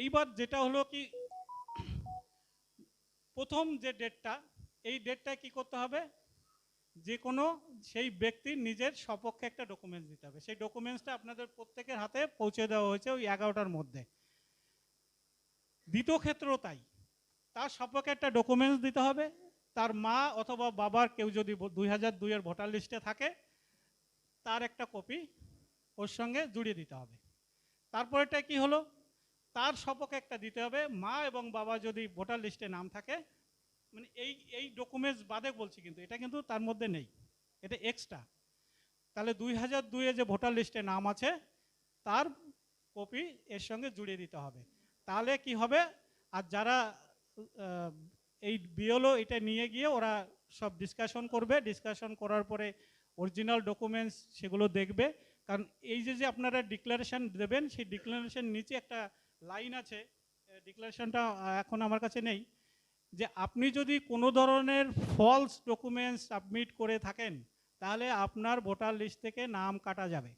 এইবার যেটা হলো কি, প্রথম যে ডেটটা, এই ডেটটায় কি করতে হবে, যে কোনো সেই ব্যক্তির নিজের সপক্ষে একটা ডকুমেন্টস দিতে হবে। সেই ডকুমেন্টসটা আপনাদের প্রত্যেকের হাতে পৌঁছে দেওয়া হয়েছে ওই 11টার মধ্যে। দ্বিতীয় ক্ষেত্রেও তাই, তার সপক্ষে একটা ডকুমেন্টস দিতে হবে। তার মা অথবা বাবার কেউ যদি 2002-এর ভোটার লিস্টে থাকে তার একটা কপি ওর সঙ্গে জুড়িয়ে দিতে হবে। তারপরেটা কি হলো, তার সপক্ষে একটা দিতে হবে। মা এবং বাবা যদি ভোটার লিস্টে নাম থাকে, মানে এই এই ডকুমেন্টস বাদে বলছি, কিন্তু এটা কিন্তু তার মধ্যে নেই, এটা এক্সট্রা। তাহলে 2002-এ যে ভোটার লিস্টে নাম আছে তার কপি এর সঙ্গে জুড়িয়ে দিতে হবে। তাহলে কি হবে, আর যারা এই বিএলও এটা নিয়ে গিয়ে ওরা সব ডিসকাশন করবে, ডিসকাশন করার পরে অরিজিনাল ডকুমেন্টস সেগুলো দেখবে। কারণ এই যে আপনারা ডিক্লারেশন দেবেন, সেই ডিক্লারেশন নিচে একটা লাইন আছে, ডিক্লারেশনটা এখন আমার কাছে নেই, যে আপনি যদি কোনো ধরনের ফলস ডকুমেন্টস সাবমিট করে থাকেন তাহলে আপনার ভোটার লিস্ট থেকে নাম কাটা যাবে।